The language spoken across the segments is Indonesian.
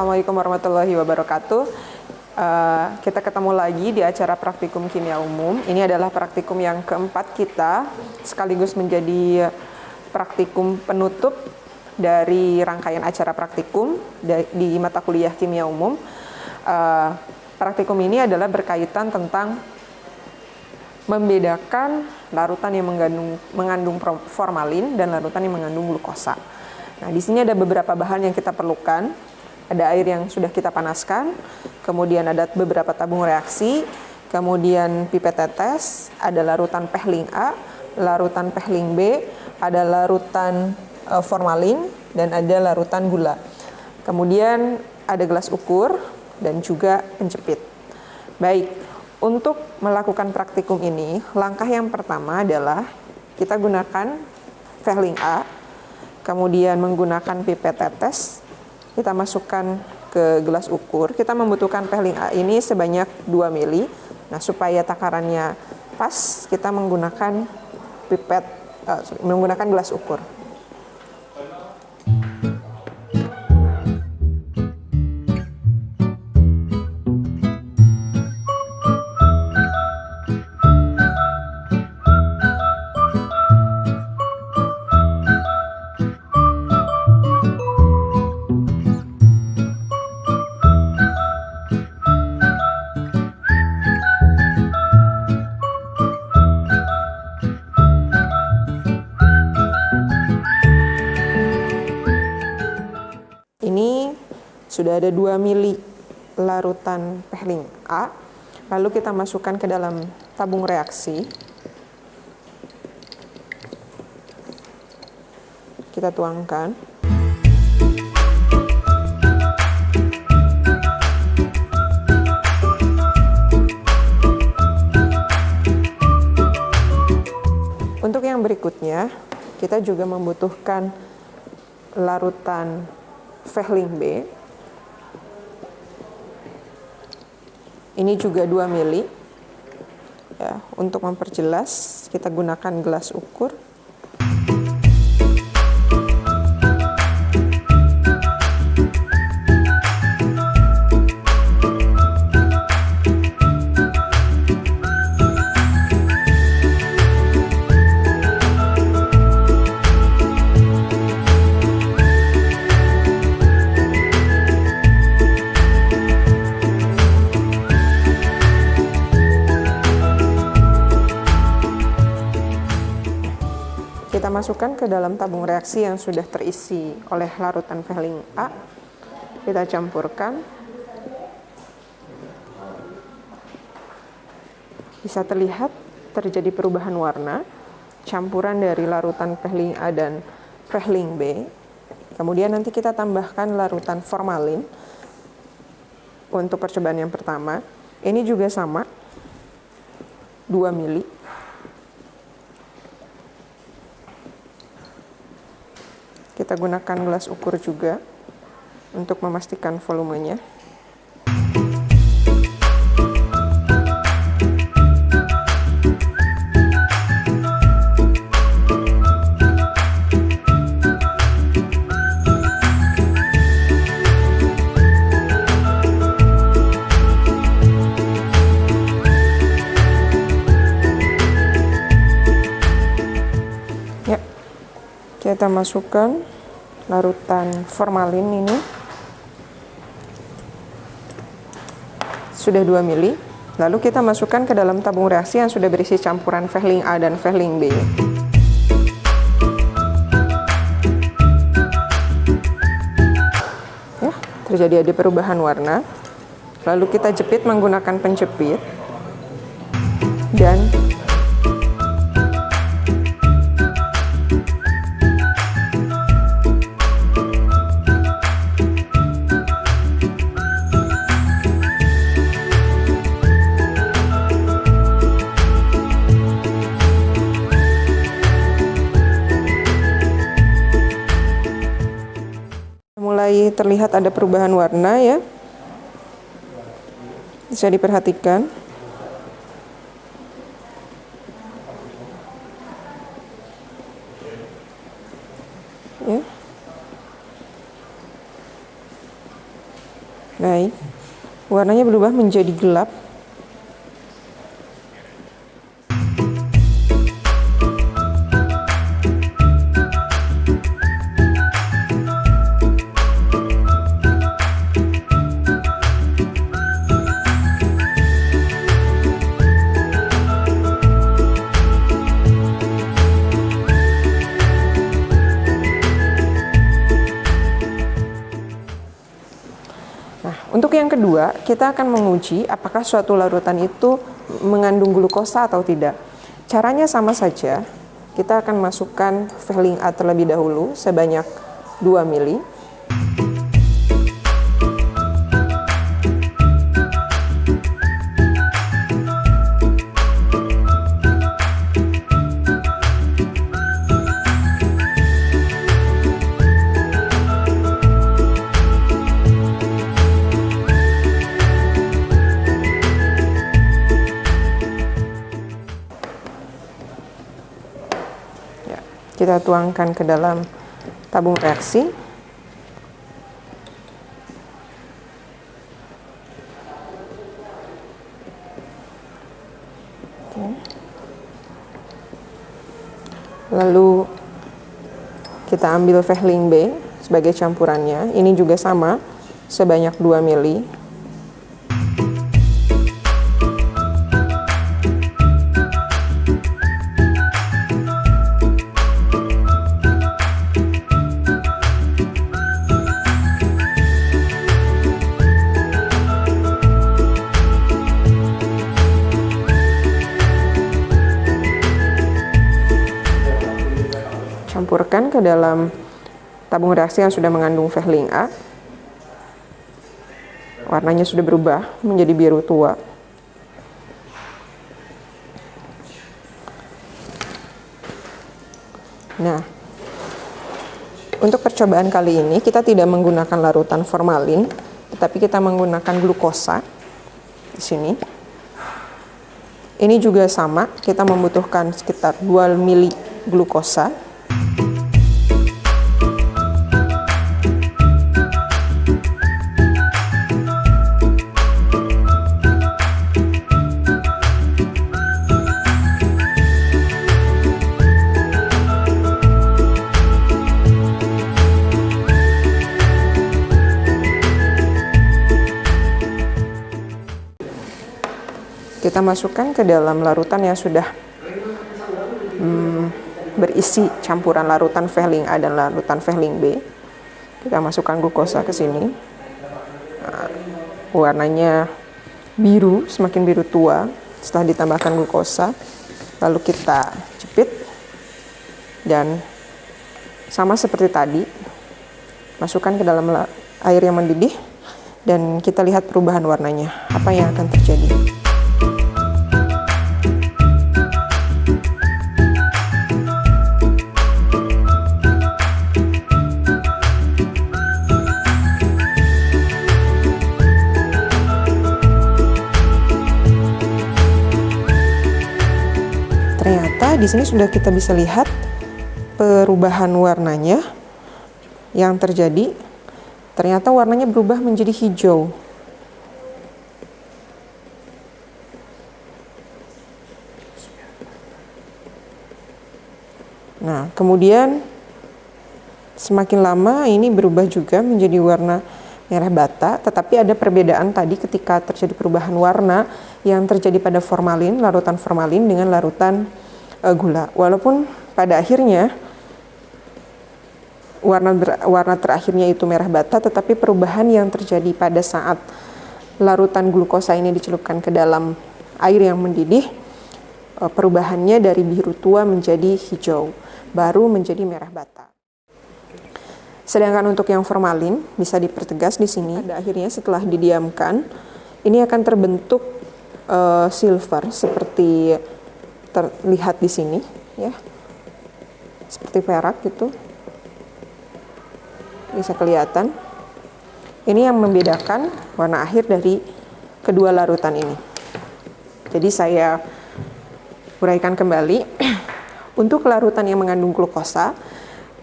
Assalamualaikum warahmatullahi wabarakatuh. Kita ketemu lagi di acara praktikum kimia umum. Ini adalah praktikum yang keempat kita, sekaligus menjadi praktikum penutup dari rangkaian acara praktikum di mata kuliah kimia umum. Praktikum ini adalah berkaitan tentang membedakan larutan yang mengandung formalin dan larutan yang mengandung glukosa. Nah, di sini ada beberapa bahan yang kita perlukan. Ada air yang sudah kita panaskan, kemudian ada beberapa tabung reaksi, kemudian pipet tetes, ada larutan pehling A, larutan pehling B, ada larutan formalin, dan ada larutan gula. Kemudian ada gelas ukur dan juga penjepit. Baik, untuk melakukan praktikum ini, langkah yang pertama adalah kita gunakan pehling A, kemudian menggunakan pipet tetes, kita masukkan ke gelas ukur. Kita membutuhkan pehling A ini sebanyak 2 ml. Nah, supaya takarannya pas, kita menggunakan menggunakan gelas ukur. Ini sudah ada 2 ml larutan pehling A, lalu kita masukkan ke dalam tabung reaksi. Kita tuangkan. Untuk yang berikutnya, kita juga membutuhkan larutan pehling B. Ini juga 2 ml. Ya, untuk memperjelas, kita gunakan gelas ukur. Kita masukkan ke dalam tabung reaksi yang sudah terisi oleh larutan pehling A. Kita campurkan. Bisa terlihat terjadi perubahan warna, campuran dari larutan pehling A dan pehling B. Kemudian nanti kita tambahkan larutan formalin untuk percobaan yang pertama. Ini juga sama, 2 ml. Kita gunakan gelas ukur juga untuk memastikan volumenya. Ya, kita masukkan larutan formalin ini. Sudah 2 ml. Lalu kita masukkan ke dalam tabung reaksi yang sudah berisi campuran pehling A dan pehling B. Ya, terjadi ada perubahan warna. Lalu kita jepit menggunakan penjepit. Dan mulai terlihat ada perubahan warna, ya. Bisa diperhatikan. Ya. Baik, warnanya berubah menjadi gelap. Untuk yang kedua, kita akan menguji apakah suatu larutan itu mengandung glukosa atau tidak. Caranya sama saja, kita akan masukkan Vehling A terlebih dahulu sebanyak 2 mili. Kita tuangkan ke dalam tabung reaksi. Lalu kita ambil Vehling B sebagai campurannya. Ini juga sama, sebanyak 2 mili. Campurkan ke dalam tabung reaksi yang sudah mengandung Vehling A. Warnanya sudah berubah menjadi biru tua. Nah, untuk percobaan kali ini kita tidak menggunakan larutan formalin, tetapi kita menggunakan glukosa di sini. Ini juga sama, kita membutuhkan sekitar 2 mili glukosa. Kita masukkan ke dalam larutan yang sudah berisi campuran larutan Vehling A dan larutan Vehling B. Kita masukkan glukosa ke sini. Nah, warnanya biru, semakin biru tua setelah ditambahkan glukosa. Lalu kita jepit dan sama seperti tadi, masukkan ke dalam air yang mendidih dan kita lihat perubahan warnanya. Apa yang akan terjadi? Ternyata di sini sudah kita bisa lihat perubahan warnanya yang terjadi. Ternyata warnanya berubah menjadi hijau. Nah, kemudian semakin lama ini berubah juga menjadi warna merah bata, tetapi ada perbedaan tadi ketika terjadi perubahan warna yang terjadi pada formalin, larutan formalin dengan larutan gula. Walaupun pada akhirnya warna terakhirnya itu merah bata, tetapi perubahan yang terjadi pada saat larutan glukosa ini dicelupkan ke dalam air yang mendidih, perubahannya dari biru tua menjadi hijau, baru menjadi merah bata. Sedangkan untuk yang formalin bisa dipertegas di sini. Pada akhirnya setelah didiamkan, ini akan terbentuk silver seperti terlihat di sini, ya, seperti perak gitu, bisa kelihatan. Ini yang membedakan warna akhir dari kedua larutan ini. Jadi saya uraikan kembali. Untuk larutan yang mengandung glukosa,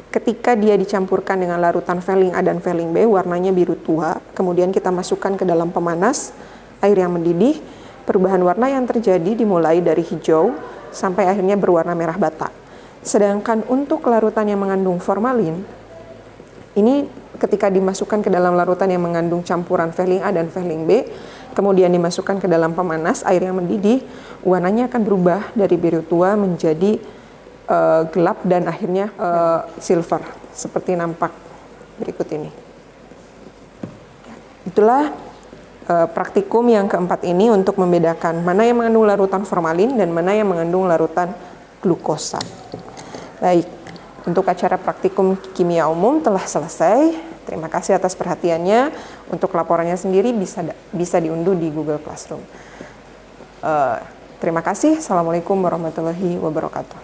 ketika dia dicampurkan dengan larutan Veling A dan Veling B, warnanya biru tua. Kemudian kita masukkan ke dalam pemanas, air yang mendidih. Perubahan warna yang terjadi dimulai dari hijau sampai akhirnya berwarna merah bata. Sedangkan untuk larutan yang mengandung formalin, ini ketika dimasukkan ke dalam larutan yang mengandung campuran Veling A dan Veling B, kemudian dimasukkan ke dalam pemanas, air yang mendidih, warnanya akan berubah dari biru tua menjadi gelap dan akhirnya silver, seperti nampak berikut ini. Itulah praktikum yang keempat ini untuk membedakan mana yang mengandung larutan formalin dan mana yang mengandung larutan glukosa. Baik, untuk acara praktikum kimia umum telah selesai. Terima kasih atas perhatiannya. Untuk laporannya sendiri bisa diunduh di Google Classroom. Terima kasih. Assalamualaikum warahmatullahi wabarakatuh.